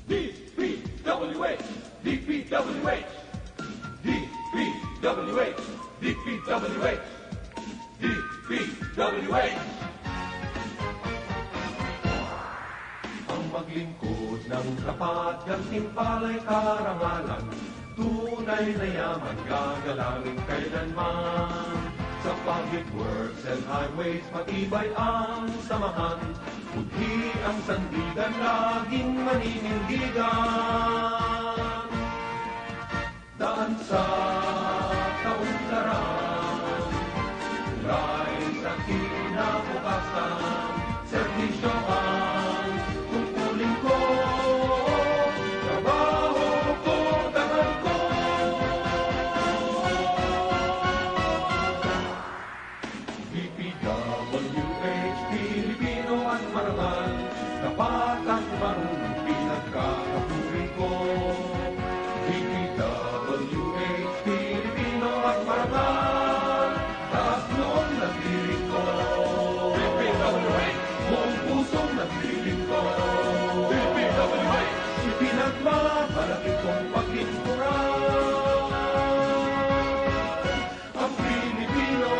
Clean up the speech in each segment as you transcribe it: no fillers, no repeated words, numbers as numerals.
DPWH, DPWH, DPWH, DPWH, DPWH. Ang maglingkod ng tapat, gantimpala'y karangalan, tunay na yaman, gagalangin kailanman. Sa public works and highways, matibay ang samahan, budhi ang sandigan, laging maninindigan. Daan sa kaunlaran, tulay sa kinabukasan, serbisyo ang tungkulin ko, trabaho ko, dangal ko. DPWH, Pilipino at marangal, tapat at marunong pinagkakapuri ko. DPWH, Pilipino at marangal, taas noong nagdiring ko. DPWH, buong pusong nagdiring ko. DPWH, ipinagmamalaki kong paglingkuran ang Pilipino.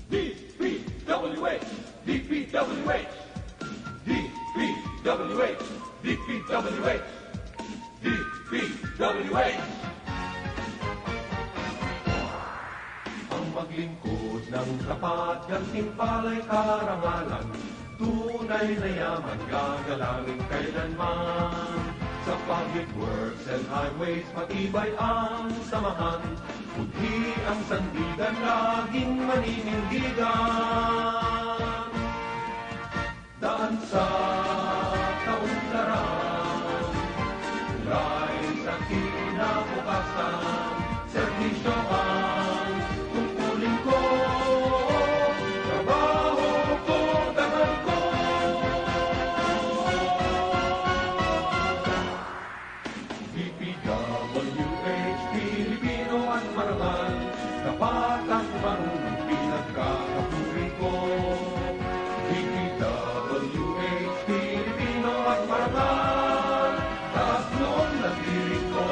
DPWH, DPWH, DPWH, DPWH, DPWH. Ang maglingkod ng tapat, gantimpala'y karangalan, tunay na yaman, gagalangin kailanman. Sa public works and highways, matibay ang samahan, budhi ang sandigan, laging maninindigan. Daan sa kaunlaran, tulay sa kinabukasan, serbisyo ang tungkulin ko, trabaho ko, dangal ko. DPWH, Pilipino at marangal, tapat at marunong pinagkakapuri ko. DPWH, Pilipino at marangal, taas noong nagdiring ko.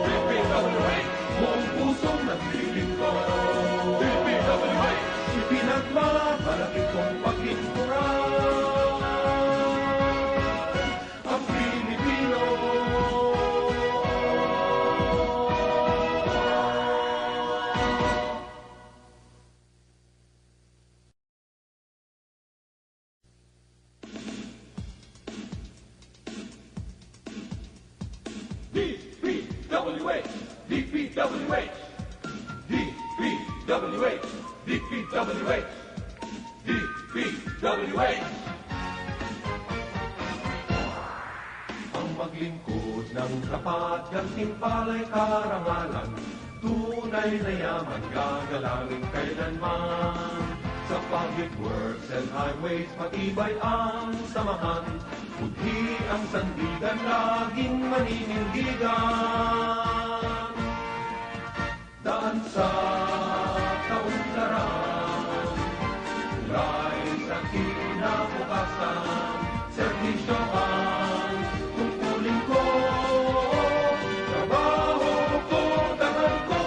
DPWH, buong pusong nagdiring ko. DPWH, ipinagmamalaki kong paglingkuran ang Pilipino. DPWH, DPWH, DPWH, DPWH, DPWH. Ang maglingkod ng tapat, gantimpala'y karangalan, tunay na yaman, gagalangin kailanman. Sa public works and highways, matibay ang samahan, budhi ang sandigan, laging maninindigan. Daan sa kaunlaran, tulay sa kinabukasan, serbisyo ang tungkulin ko, trabaho ko, dangal ko.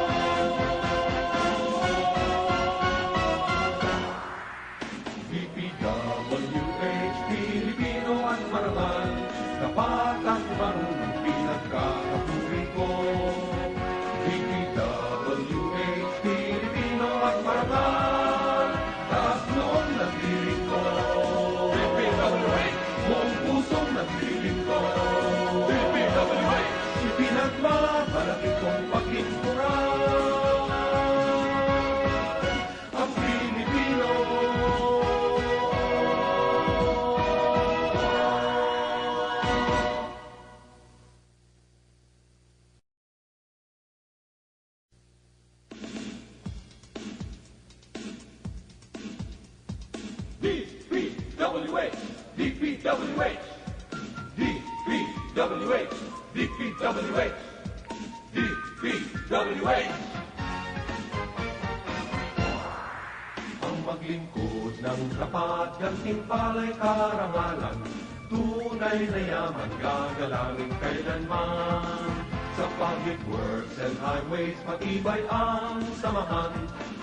DPWH, Pilipino at marangal, tapat at marunong pinagkakapuri ko. DPWH, Pilipino at marangal, taas noong nagdiring ko. DPWH, buong puso DPWH, DPWH. Ang maglingkod ng tapat, gantimpala'y karangalan, tunay na yaman, gagalangin kailanman. Sa public works and highways, matibay ang samahan,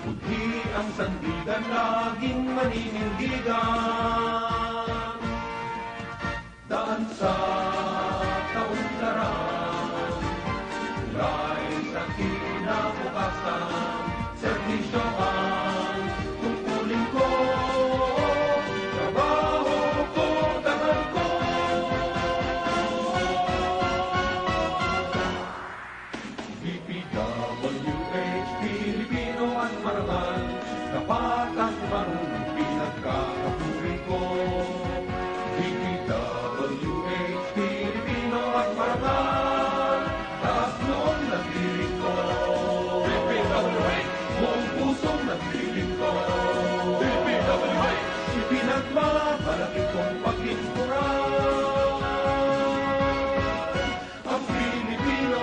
budhi ang sandigan, laging maninindigan. Daan sa kaunlaran, tulay sa kinabukasan, serbisyo ang tungkulin ko, trabaho ko, dangal ko. DPWH, Pilipino at marangal, tapat at marunong pinagkakapuri ko. DPWH, Pilipino at marangal, taas noon nagdiring ko. DPWH, buong pusong nagdiring ko. DPWH, ipinagmamalaki kong paglingkuran ang Pilipino.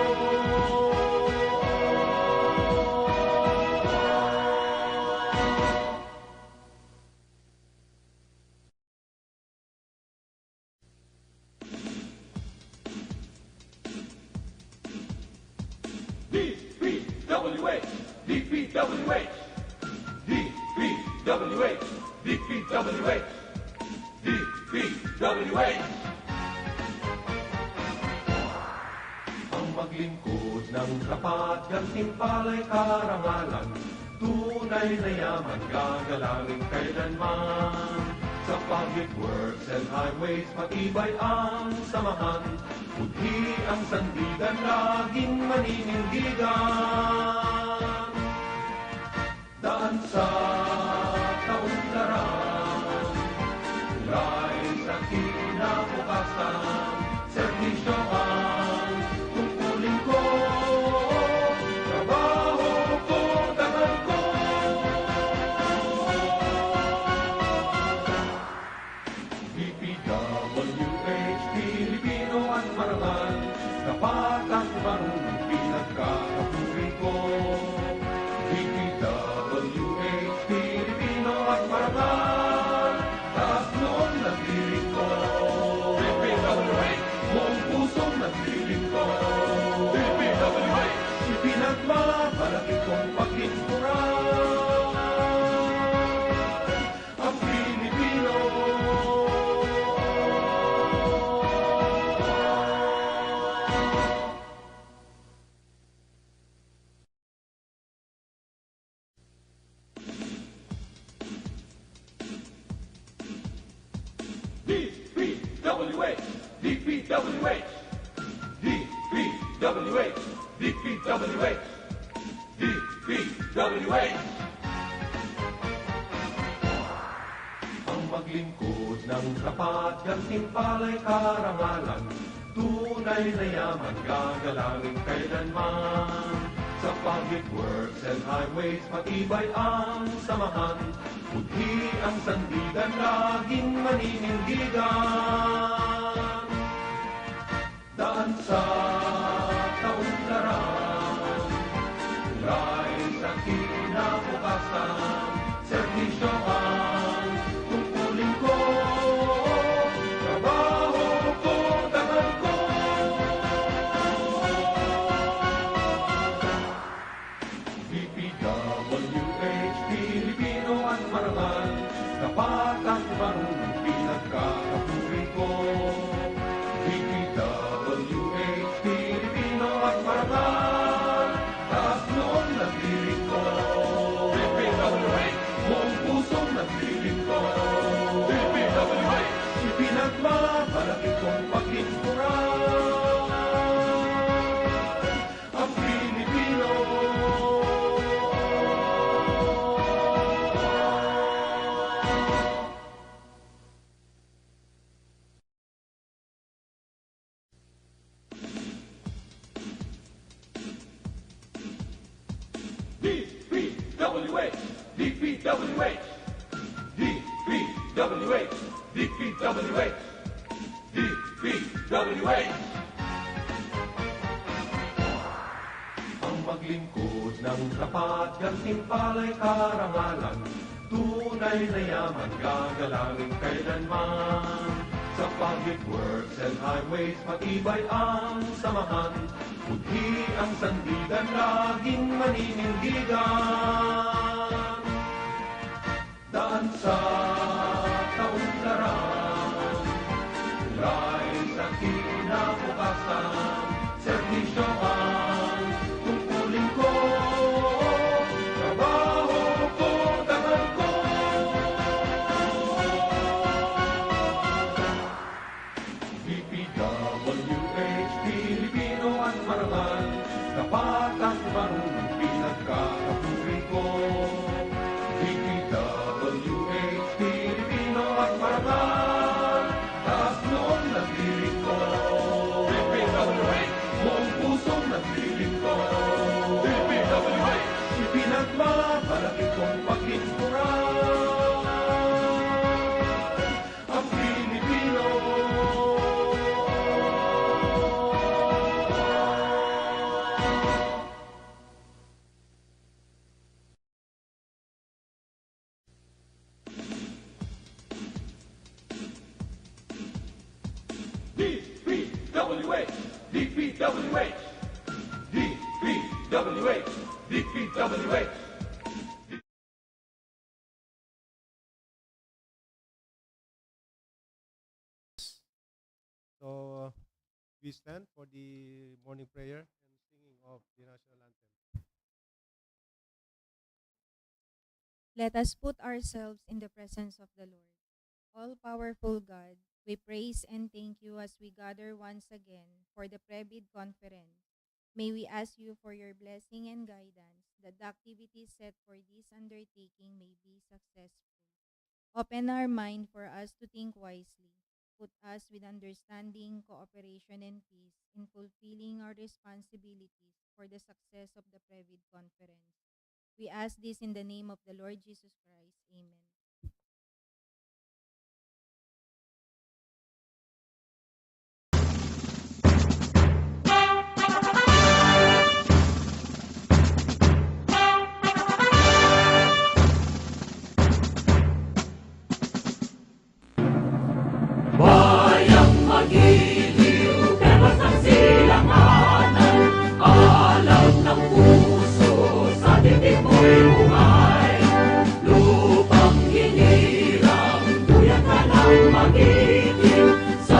DPWH, DPWH, DPWH, DPWH, DPWH. Ang maglingkod ng tapat, gantimpala'y karangalan, tunay na yaman, gagalangin kailanman. Sa public works and highways, matibay ang samahan, budhi ang sandigan, laging maninindigan. Daan sa kaunlaran, tulay sa kinabukasan, serbisyo ang tungkulin ko, trabaho ko, dangal ko. DPWH, Pilipino at marangal, tapat at marunong pinagkakapuri ko. DPWH, Pilipino at marangal, taas noon nagdiring ko. DPWH, buong pusong nagdiring ko. DPWH, ipinagmamalaki kong paglingkuran ang Pilipino. DPWH, DPWH, DPWH, DPWH, DPWH. Ang maglingkod ng tapat, gantimpala'y karangalan, tunay na yaman, gagalangin kailanman. Sa public works and highways, matibay ang samahan, budhi ang sandigan, laging maninindigan. Daan sa kaunlaran, tulay sa kinabukasan, serbisyo ang tungkulin ko, trabaho ko, dangal ko. DPWH, Pilipino at marangal, tapat at marunong pinagkakapuri ko. DPWH, Pilipino at marangal, taas noon nagdiring ko. DPWH, buong pusong nagdiring ko. DPWH, ipinagmamalaki kong paglingkuran ang Pilipino. DPWH, DPWH, DPWH, DPWH, DPWH. maglingkod ng tapat, gantimpala'y karangalan, tunay na yaman gagalangin kailanman. Sa public works and highways, matibay ang samahan, budhi ang sandigan, laging maninindigan. Daan sa kaunlaran, tulay sa kinabukasan, serbisyo ang tungkulin ko, trabaho ko, dangal ko. DPWH, Pilipino at marangal, tapat at marunong pinagkakapuri ko. DPWH, Pilipino at marangal, taas noon naglilingkod. DPWH, buong pusong naglilingkod. DPWH, ipinagmamalaki kong paglingkuran ang Pilipino. DPWH, DPWH, DPWH, DPWH. So we stand for the morning prayer and singing of the national anthem. Let us put ourselves in the presence of the Lord. All-powerful God, we praise and thank you as we gather once again for the Prebid Conference. May we ask you for your blessing and guidance that the activities set for this undertaking may be successful. Open our mind for us to think wisely. Put us with understanding, cooperation, and peace in fulfilling our responsibilities for the success of the Prebid Conference. We ask this in the name of the Lord Jesus Christ. Amen. Bayang magiliw, pewas ng silanganan, alam ng puso, sa dibdib mo'y buhay. Lupang hinirang, duyan ka ng magiting, sa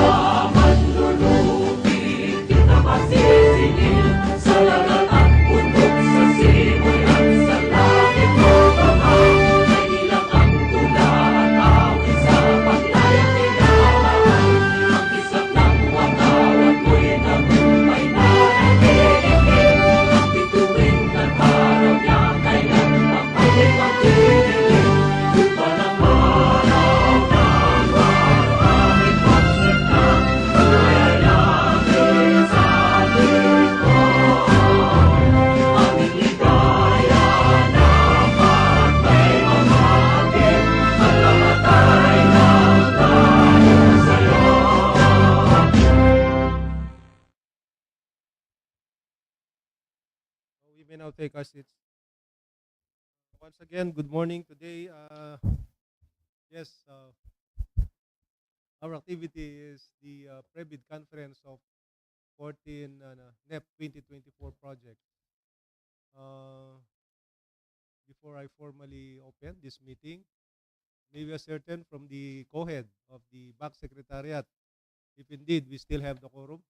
manlulupig, kita masisingil, sa dagat at bundok, sa simoy at sa langit mo bangag, ay ilang ang tula at awit sa paglayang tinamahal. Ang kisap ng watawat mo'y nagumpay na nagigitin, ang bituin at araw niya kailan magpalit magdidilim. Lupa ng araw ng maraming pagsita, kulay langit sa likod. Aming ligaya na may mamagin, at kamatay ng tayo sa'yo. So we may now take our seats. Once again, good morning today. Our activity is the Prebid Conference of 14 NEP 2024 project. Before I formally open this meeting, may we ascertain from the co-head of the back secretariat if indeed we still have the quorum.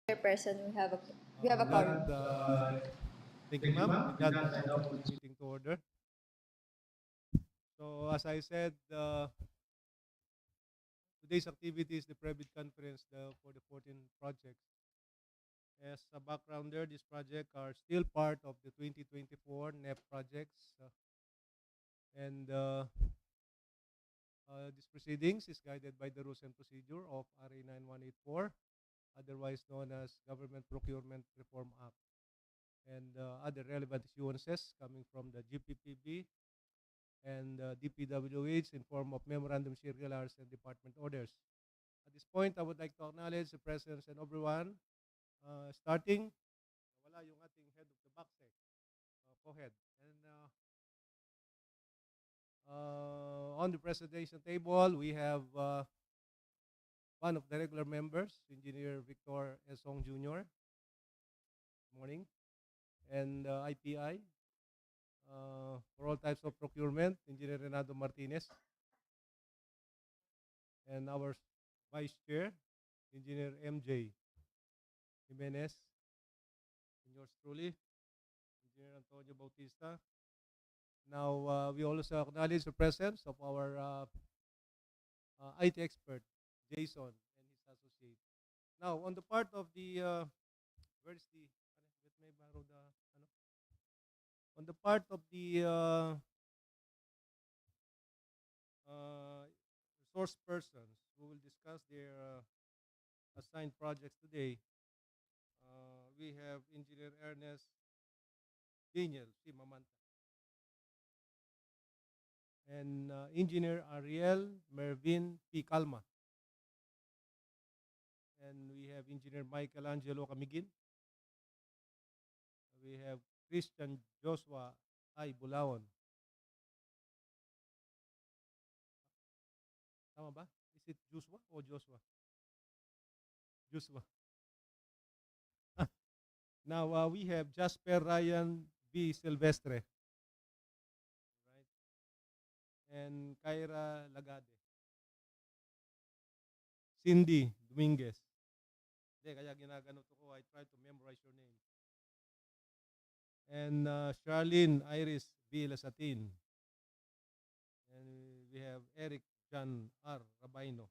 Chairperson, we have a quorum. Thank you, ma'am. With that, I now call the meeting to order. So, as I said, today's activity is the Prebid Conference for the 14 projects. As a backgrounder, these projects are still part of the 2024 NEP projects. This proceedings is guided by the rules and procedure of RA 9184, otherwise known as Government Procurement Reform Act, and other relevant issuances coming from the GPPB and DPWH in form of memorandum circulars and department orders. At this point, I would like to acknowledge the presence and everyone, starting, wala yung ating head of the back Go ahead. And on the presentation table, we have one of the regular members, Engineer Victor Esong Jr. Morning. And IPI, for all types of procurement, Engineer Renato Martinez. And our Vice Chair, Engineer MJ Jimenez. And yours truly, Engineer Antonio Bautista. Now, we also acknowledge the presence of our IT expert, Jason, and his associate. Now, on the part of the, where's the, may borrow the, ano? On the part of the resource persons who will discuss their assigned projects today, we have Engineer Ernest Daniel C. Mamanta and Engineer Ariel Mervin P. Calma. And we have Engineer Michelangelo Camigin. We have Christian Joshua I. Bulaon. Tama ba? Is it Joshua or Joshua? Joshua. Now, we have Jasper Ryan V. Silvestre. Right? And Kyra Lagade. Cindy Dominguez. Kaya ginagano to ko, I try to memorize your name. And Charlene Iris V. Lasatin. And we have Eric John R. Rabaino.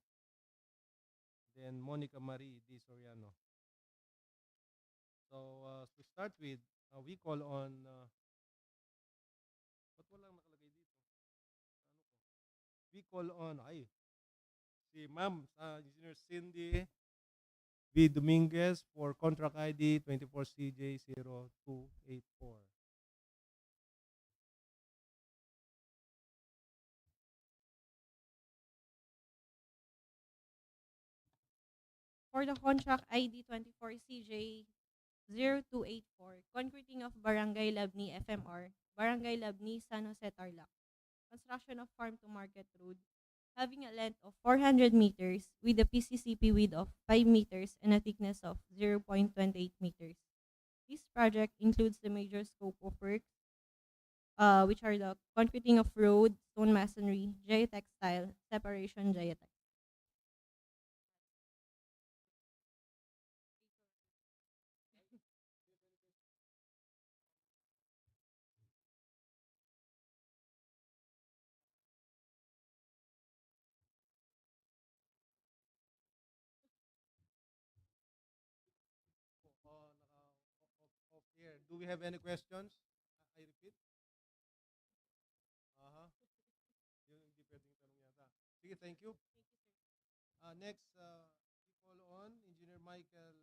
Then Monica Marie D. Soriano. So, to start with, we call on, ba't walang nakalagay dito? Ano ko? We call on, si Ma'am, Engineer Cindy V. Dominguez for contract ID 24CJ0284. For the contract ID 24CJ0284, concreting of Barangay Labney FMR, Barangay Labney, San Jose, Tarlac. Construction of farm to market road having a length of 400 meters with a PCCP width of 5 meters and a thickness of 0.28 meters. This project includes the major scope of work, which are the concreting of road, stone masonry, geotextile, separation geotech. Off here. Do we have any questions? I repeat. Aha. Yung hindi pwedeng tanong yata. Sige, thank you. Next, we call on Engineer Michael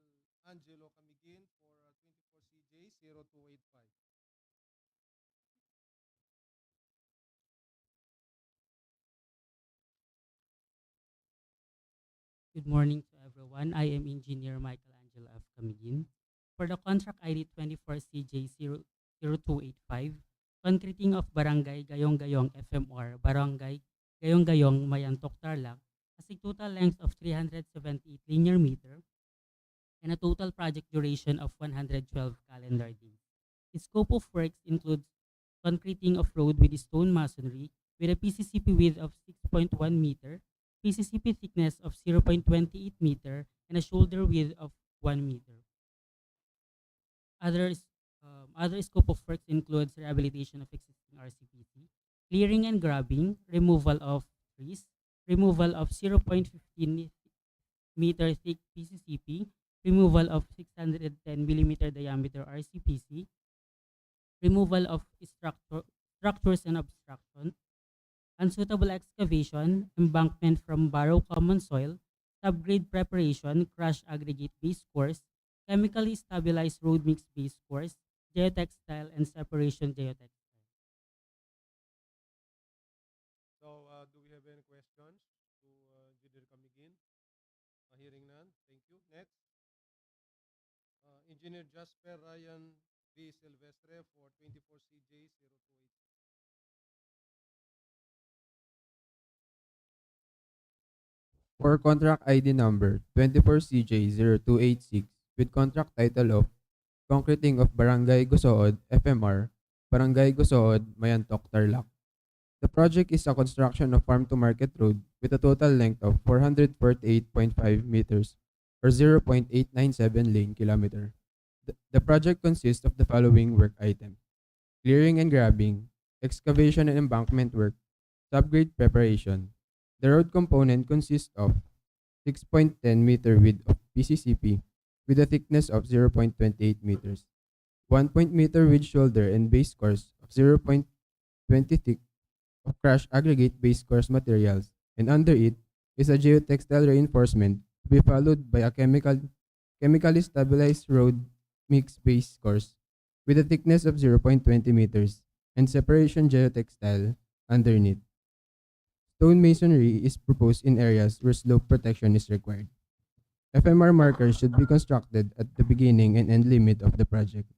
Angelo Camigin for 24CJ0285. Good morning to everyone. I am Engineer Michelangelo F. Camigin. For the contract ID 24CJ0285, concreting of Barangay Gayong FMR, Barangay Gayong Mayantoc, Tarlac, has a total length of 378 linear meter and a total project duration of 112 calendar days. The scope of works includes concreting of road with stone masonry with a PCCP width of 6.1 meter, PCCP thickness of 0.28 meter, and a shoulder width of 1 meter. Other scope of works includes rehabilitation of existing RCPC, clearing and grubbing, removal of trees, removal of 0.15 meter thick PCCP, removal of 610 millimeter diameter RCPC, removal of structures and obstruction, unsuitable excavation, embankment from borrow common soil, subgrade preparation, crush aggregate base course, chemically stabilized road mix base course, geotextile, and separation geotextile. So, do we have any questions to Engineer Camigin? Hearing none. Thank you. Next, Engineer Jasper Ryan V. Silvestre for 24CJ0288. For contract ID number 24CJ0286 with contract title of Concreting of Barangay Gosood, FMR, Barangay Gosood, Mayantoc, Tarlac. The project is a construction of farm-to-market road with a total length of 448.5 meters or 0.897 lane kilometer. The project consists of the following work items: clearing and grabbing, excavation and embankment work, subgrade preparation. The road component consists of 6.10 meter width of PCCP with a thickness of 0.28 meters, 1 meter width shoulder and base course of 0.20 thick of crushed aggregate base course materials, and under it is a geotextile reinforcement to be followed by a chemically stabilized road mix base course with a thickness of 0.20 meters and separation geotextile underneath. Stone masonry is proposed in areas where slope protection is required. FMR markers should be constructed at the beginning and end limit of the project.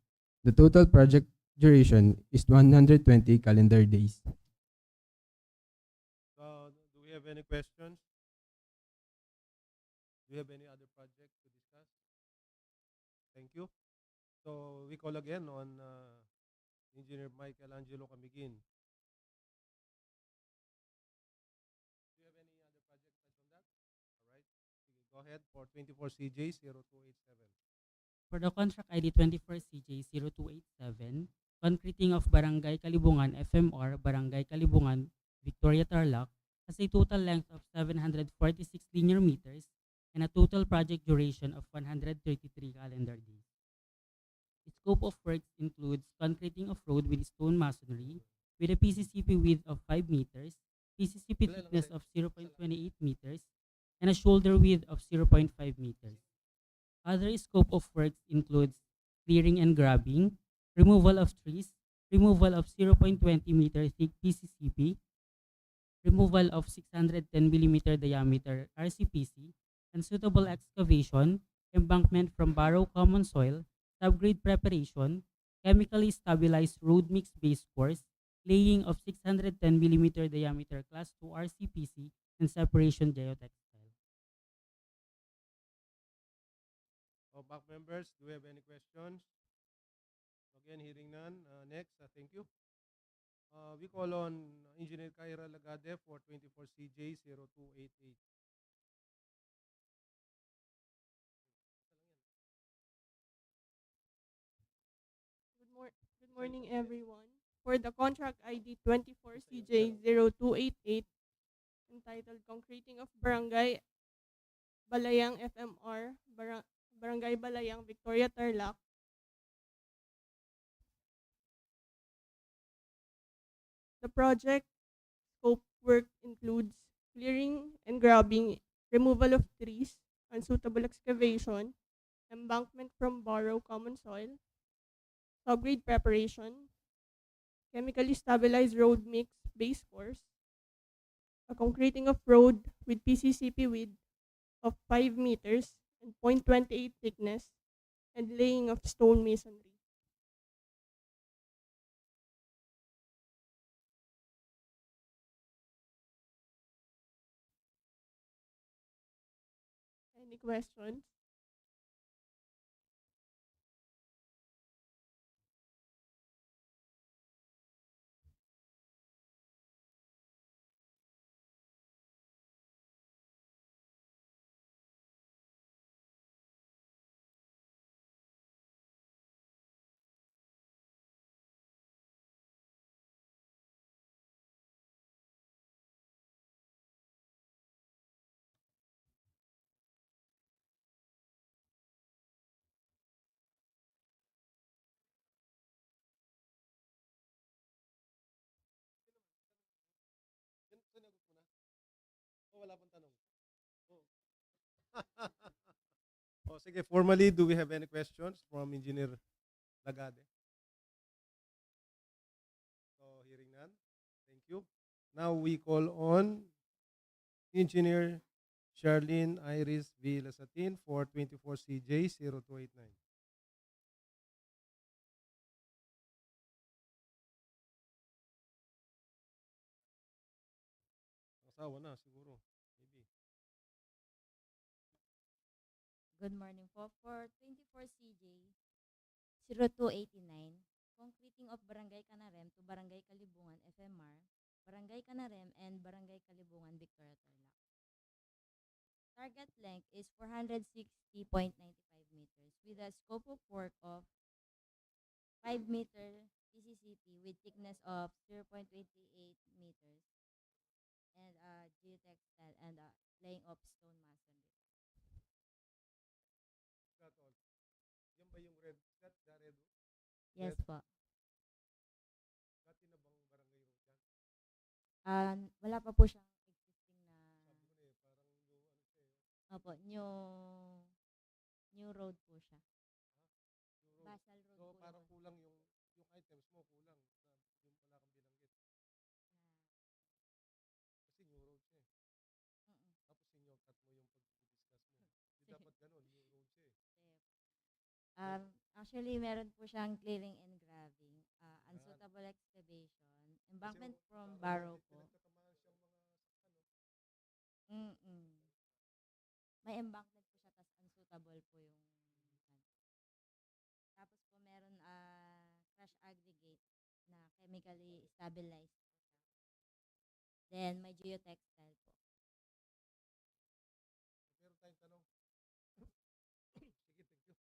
The total project duration is 120 calendar days. Do we have any questions? Do we have any other project to discuss? Thank you. So we call again on Engineer Michelangelo Camiguin. Do you have any other project aside from that? All right. Sige, go ahead for 24CJ0287. For the contract ID 24CJ0287, concreting of Barangay Calibungan, FMR, Barangay Calibungan, Victoria, Tarlac, has a total length of 746 linear meters and a total project duration of 133 calendar days. Its scope of works includes concreting of road with stone masonry with a PCCP width of 5 meters, PCCP thickness of 0.28 meters, and a shoulder width of 0.5 meters. Other scope of works includes clearing and grabbing, removal of trees, removal of 0.20 meter thick PCCP, removal of 610 millimeter diameter RCPC, and suitable excavation, embankment from borrow common soil, subgrade preparation, chemically stabilized road mix base course, laying of 610 millimeter diameter class 2 RCPC, and separation geotextile. Back members, do we have any questions? Again, hearing none. Next, thank you. We call on Engineer Kyra Lagade for 24CJ0288. Good morning, everyone. For the contract ID 24CJ0288, entitled Concreting of Barangay Balayang, FMR, Barangay Balayang, Victoria, Tarlac, the project scope work includes clearing and grabbing, removal of trees, unsuitable excavation, embankment from borrow common soil, subgrade preparation, chemically stabilized road mix base course, a concreting of road with PCCP width of 5 meters and 0.28 thickness, and laying of stone masonry. Any questions? Sinagot mo na? O wala pang tanong? Oh. Sige, formally, do we have any questions from Engineer Lagade? So, hearing none. Thank you. Now we call on Engineer Charlene Iris V. Lasatin for 24CJ0289. asawa na siguro. Maybe. Good morning po. For 24 CJ 0289, concreting of Barangay Canarem to Barangay Calibungan FMR, Barangay Canarem and Barangay Calibungan Victoria Tarlac. Target length is 460.95 meters with a scope of work of 5-meter PCCP with thickness of 0.28 meters and geotextile and laying of stone masonry. That all. Yan ba yung red? Is that the red? Yes Red. po. Dati na bang barangay road yan? Wala pa po siyang existing na Sabi ko na eh, parang yung ano siya eh. opo, new road po siya. Yung road. Basal road So po parang yun. kulang yung items mo, kulang. Yung wala kang binanggit. Kasi new road siya eh. Mm-mm. Tapos senior cut mo yung pag-discuss mo. Di dapat ganun, new road siya eh. Actually, meron po siyang clearing and graving, Yan. unsuitable excavation, embankment Kasi from parang barrow po. pinagtatamaan siyang mga saktan, no? Mm-mm. May embankment po siya, tas unsuitable po yung tapos po meron crush aggregate na chemically stabilized po siya. Then may geotextile po. Meron tayong tanong. Sige, thank you.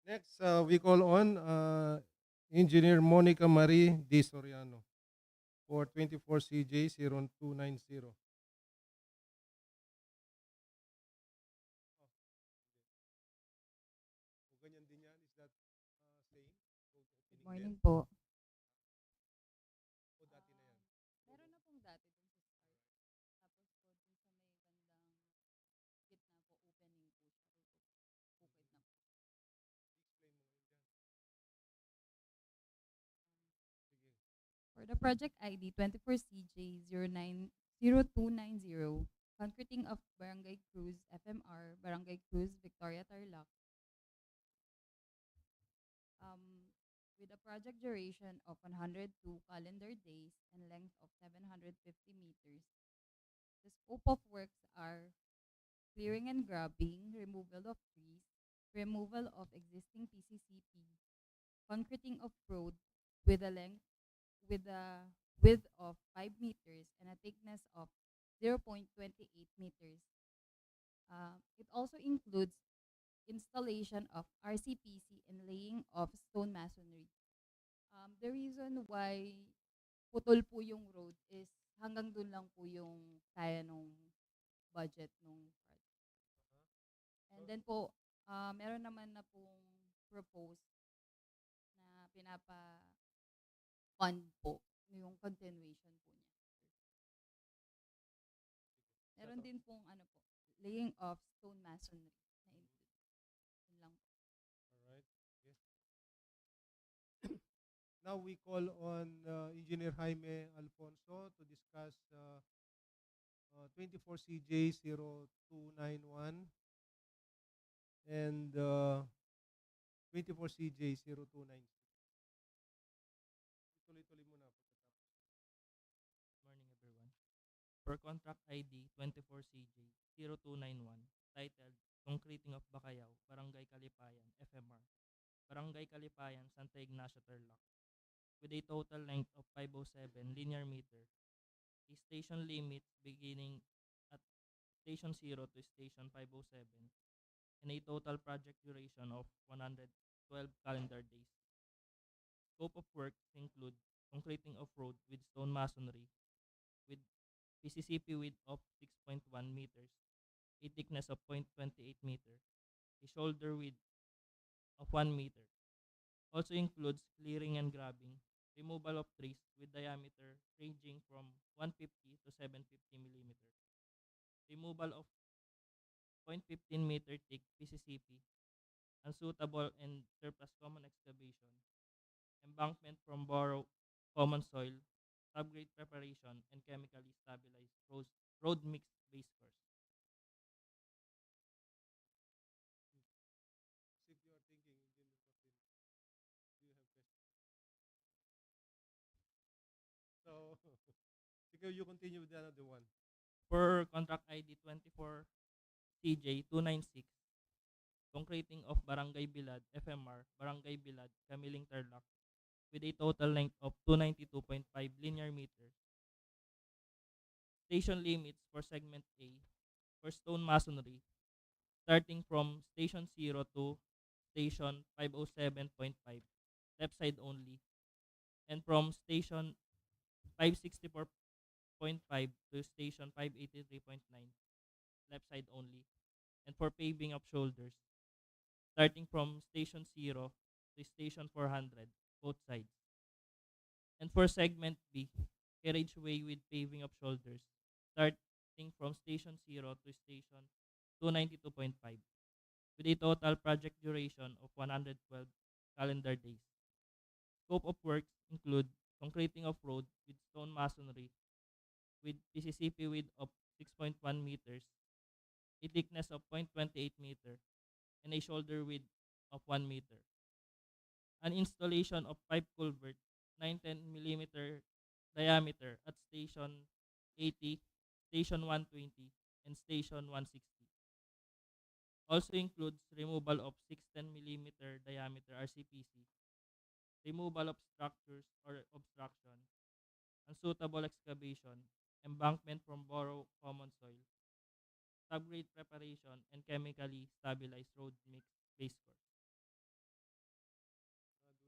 Next, we call on Engineer Monica Marie D. Soriano for 24 CJ 0290. O ganyan din yan, is that same? Good morning Din? po. O dati na yan? Meron na pong dati dun sa start. Tapos po dun sa may bandang gitna po, opening po siya. Bukid na po. Explain mo ngayon dyan. Sige. For the project ID 24CJ0290, concreting of Barangay Cruz FMR, Barangay Cruz, Victoria Tarlac, with a project duration of 102 calendar days and length of 750 meters. The scope of works are clearing and grubbing, removal of trees, removal of existing PCCP, concreting of road with a width of 5 meters and a thickness of 0.28 meters. It also includes installation of RCPC and laying of stone masonry. The reason why putol po yung road is hanggang dun lang po yung kaya nung budget nung project. And then po, meron naman na pong propose na pinapa-fund po yung continuation po niya. Meron din pong ano po, laying of stone masonry na include. Yun lang po. Alright. Okay. Now we call on Engineer Jaime Alfonso to discuss 24 CJ 0291 and 24 CJ 0296. Tuloy-tuloy muna pagkatapos. Morning everyone. For contract ID 24CJ 0291 titled Concreting of Bacayao, Barangay Calipayan, FMR, Barangay Calipayan, Santa Ignacia, Tarlac, with a total length of 507 linear meter, a station limit beginning at Station 0 to Station 507, and a total project duration of 112 calendar days. Scope of work include concreting of road with stone masonry with PCCP width of 6.1 meters, a thickness of 0.28 meter, a shoulder width of 1 meter. Also includes clearing and grubbing, removal of trees with diameter ranging from 150 to 750 millimeter, removal of 0.15 meter thick PCCP, unsuitable and surplus common excavation, embankment from borrow common soil, subgrade preparation, and chemically stabilized road mixed base course. If you are thinking, Engineer Martin, do you have questions? So, sige, you continue with the other one. For contract ID 24 CJ 296, concreting of Barangay Bilad FMR, Barangay Bilad, Camiling Tarlac, with a total length of 292.5 linear meters. Station limits for segment A for stone masonry, starting from station 0 to station 507.5, left side only, and from station 564.5 to station 583.9, left side only, and for paving of shoulders, starting from station 0 to station 400, both sides. And for segment B, carriageway with paving of shoulders, starting from station 0 to station 292.5, with a total project duration of 112 calendar days. Scope of works include concreting of road with stone masonry with PCCP width of 6.1 meters, a thickness of 0.28 meter, and a shoulder width of 1 meter. An installation of pipe culvert 910 millimeter diameter at station 80, station 120, and station 160. Also includes removal of 610 millimeter diameter RCPC, removal of structures or obstruction, unsuitable excavation, embankment from borough common soil, subgrade preparation, and chemically stabilized road mix base course.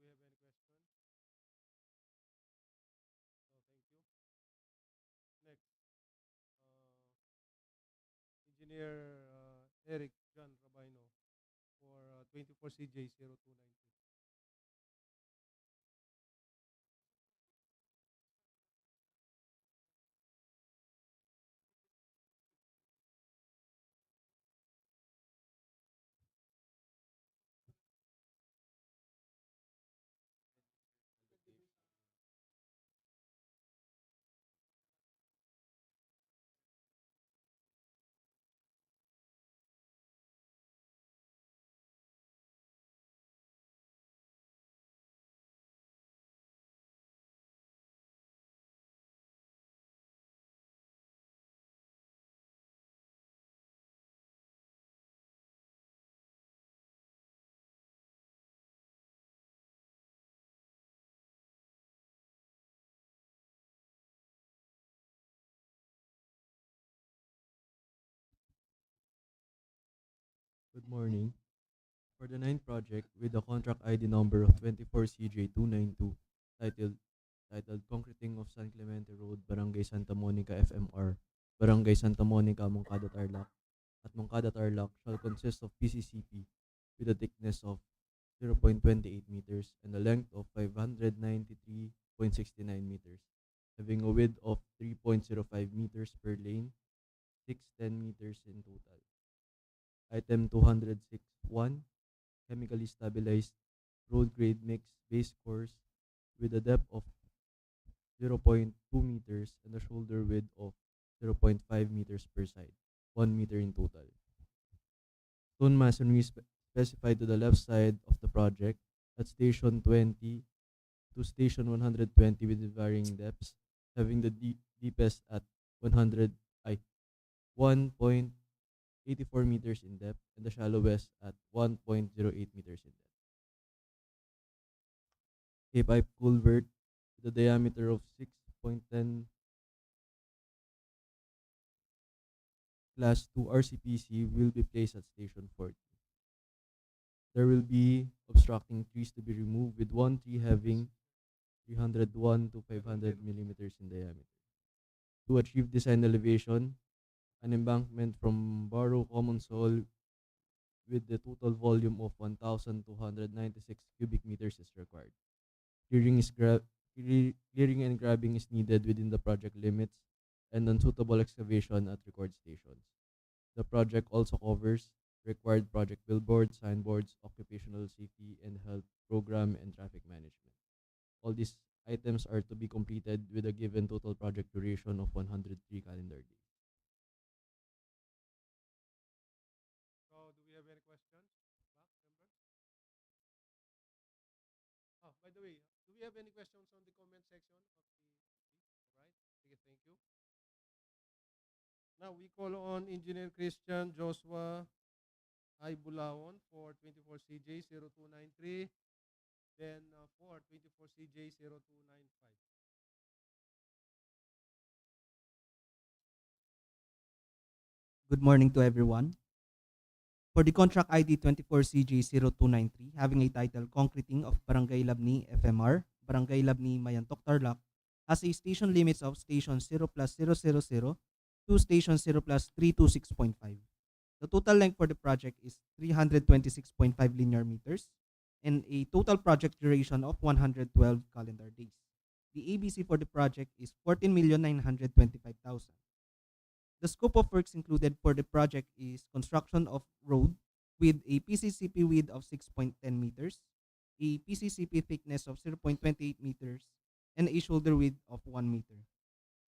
Do we have any questions? No, thank you. Next, Engineer Eric John Rabino for 24 CJ 0292. Good morning. For the ninth project with the contract ID number of 24CJ292 titled Concreting of San Clemente Road, Barangay Santa Monica FMR, Barangay Santa Monica, Moncada Tarlac, at Moncada Tarlac shall consist of PCCP with a thickness of 0.28 meters and a length of 593.69 meters, having a width of 3.05 meters per lane, 610 meters in total. Item 206.1, chemically stabilized road grade mix base course with a depth of 0.2 meters and a shoulder width of 0.5 meters per side, 1 meter in total. Stone masonry specified to the left side of the project at station 20 to station 120 with varying depths, having the deepest at 1.84 meters in depth and the shallowest at 1.08 meters in depth. A pipe culvert with a diameter of 6.10 Class 2 RCPC will be placed at Station 40. There will be obstructing trees to be removed with one tree having 301 to 500 millimeters in diameter. To achieve design elevation, an embankment from borough common soil with the total volume of 1,296 cubic meters is required. Clearing and grabbing is needed within the project limits and unsuitable excavation at record stations. The project also covers required project billboards, signboards, occupational safety and health program, and traffic management. All these items are to be completed with a given total project duration of 103 calendar days. So, do we have any questions? Back, member? Oh, by the way, do we have any questions on the comment section of the? All right. Okay, thank you. Now we call on Engineer Christian Joshua I. Bulawon for 24 CJ 0293, then for 24 CJ 0295. Good morning to everyone. For the contract ID 24CG0293, having a title Concreting of Barangay Labney FMR, Barangay Labney Mayantoc Tarlac, has a station limits of station 0 plus 000 to station 0 plus 326.5. The total length for the project is 326.5 linear meters and a total project duration of 112 calendar days. The ABC for the project is 14,925,000. The scope of works included for the project is construction of road with a PCCP width of 6.10 meters, a PCCP thickness of 0.28 meters, and a shoulder width of 1 meter.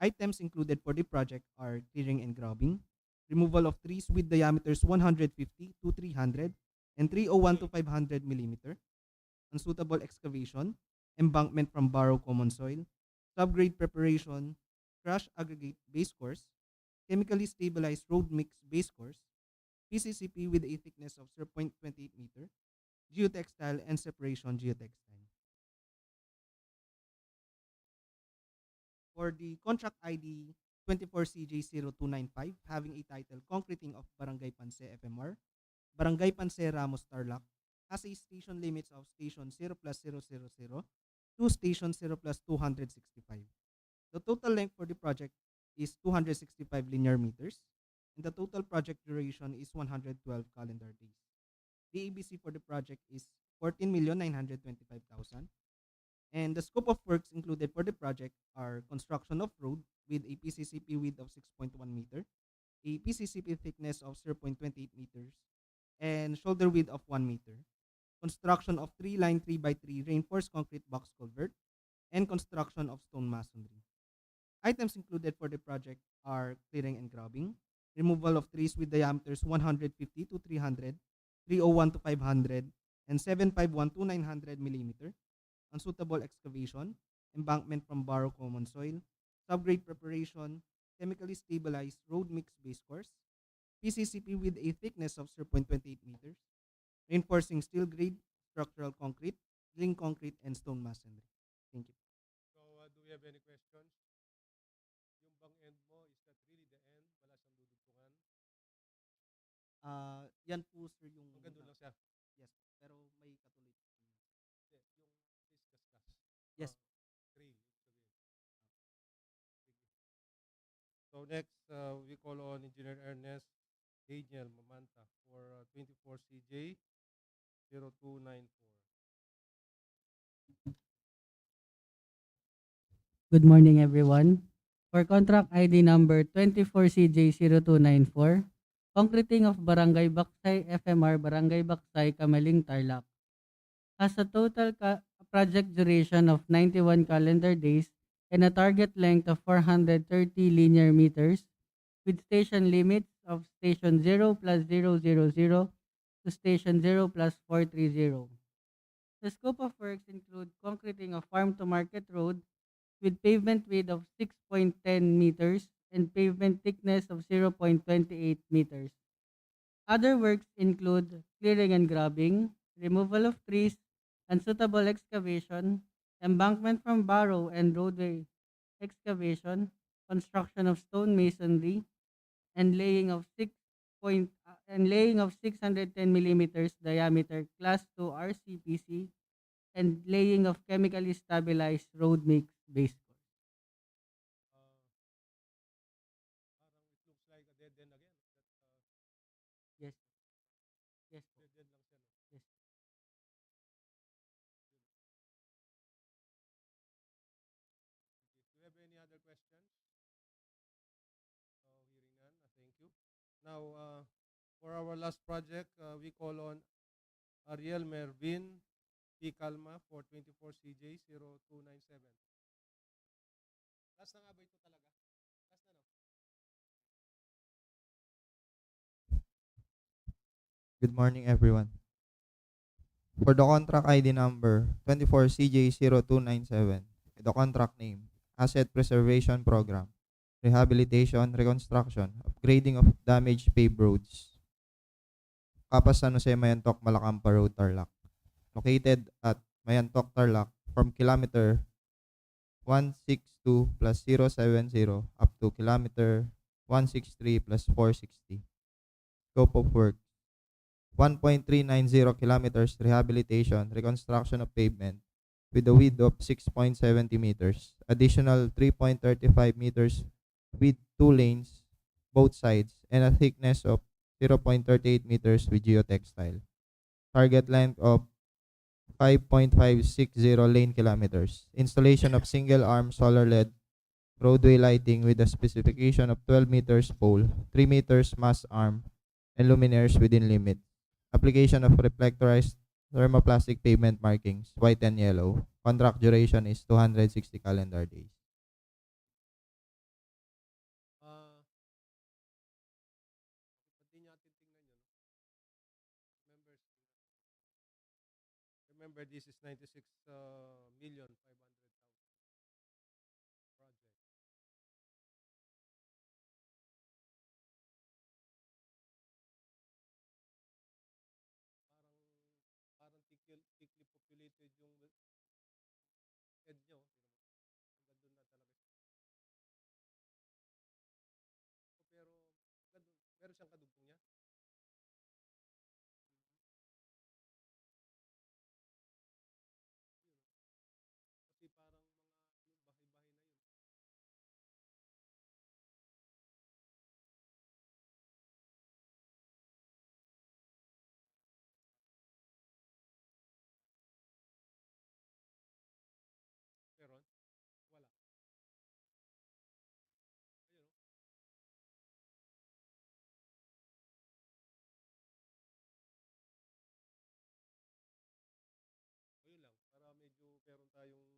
Items included for the project are clearing and grubbing, removal of trees with diameters 150 to 300 and 301 to 500 millimeter, unsuitable excavation, embankment from borrow common soil, subgrade preparation, crush aggregate base course, chemically stabilized road mix base course, PCCP with a thickness of 0.28 meter, geotextile and separation geotextile. For the contract ID 24CJ0295, having a title Concreting of Barangay Panse FMR, Barangay Panse Ramos Tarlac, has a station limits of station 0 plus 000 to station 0 plus 265. The total length for the project is 265 linear meters, and the total project duration is 112 calendar days. The ABC for the project is 14,925,000, and the scope of works included for the project are construction of road with a PCCP width of 6.1 meter, a PCCP thickness of 0.28 meters, and shoulder width of 1 meter, construction of 3-line 3x3 reinforced concrete box culvert, and construction of stone masonry. Items included for the project are clearing and grubbing, removal of trees with diameters 150 to 300, 301 to 500, and 751 to 900 millimeter, unsuitable excavation, embankment from borrow common soil, subgrade preparation, chemically stabilized road mix base course, PCCP with a thickness of 0.28 meters, reinforcing steel grade, structural concrete, link concrete, and stone masonry. Thank you. So do we have any questions? Yung bang end mo, is that really the end? Wala siyang dudugtungan? Yan po sir yung Hanggang doon lang siya. yes, pero may katuloy. Hindi, yung please discuss. Yes. Trail, ibig sabihin. Sige. So next, we call on Engineer Ernest Daniel Mamanta for 24 CJ 0294. Good morning, everyone. For contract ID number 24CJ0294, concreting of Barangay Bacsay FMR, Barangay Bacsay, Kamaling, Tarlac, has a total project duration of 91 calendar days and a target length of 430 linear meters, with station limits of station 0 plus 000 to station 0 plus 430. The scope of works include concreting of farm-to-market road with pavement width of 6.10 meters and pavement thickness of 0.28 meters. Other works include clearing and grubbing, removal of trees, unsuitable excavation, embankment from barrow and roadway excavation, construction of stone masonry, and laying of 610 millimeters diameter Class 2 RCPC, and laying of chemically stabilized road mix base course. Parang it looks like a dead end again. Yes. Yes po. Dead end lang siya. No? Yes. Okay. Do you have any other questions? Hearing none, thank you. Now, for our last project, we call on Ariel Mervin P. Calma for 24 CJ 0297. Last na nga ba ito talaga? Last na, no? Good morning, everyone. For the contract ID number 24CJ0297, the contract name, Asset Preservation Program, rehabilitation, reconstruction, upgrading of damaged paved roads. Kapas San Jose Mayantoc Malacampa Road, Tarlac. Located at Mayantoc, Tarlac from kilometer 162 plus 070 up to kilometer 163 plus 460. Scope of work 1.390 kilometers rehabilitation, reconstruction of pavement with a width of 6.70 meters. Additional 3.35 meters with 2 lanes, both sides, and a thickness of 0.38 meters with geotextile. Target length of 5.560 lane kilometers. Installation of single-arm solar LED roadway lighting with a specification of 12 meters pole, 3 meters mast arm, and luminaires within limit. Application of reflectorized thermoplastic pavement markings, white and yellow. Contract duration is 260 calendar days. Pati natin tingnan nyo, no? Remember, this is 96 million 500,000 project. Parang thickly populated yung edge nyo. Hanggang doon na talaga siya. Pero meron siyang kadugtong niya. Kasi parang mga bahay-bahay na yun. Meron? Wala. Ayun, no? Ayun lang. Para medyo meron tayong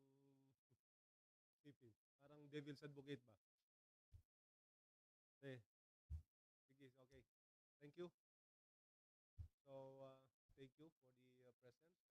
tipid. Parang devil's advocate ba? Eh, sige, okay. Thank you. So, thank you for the presence of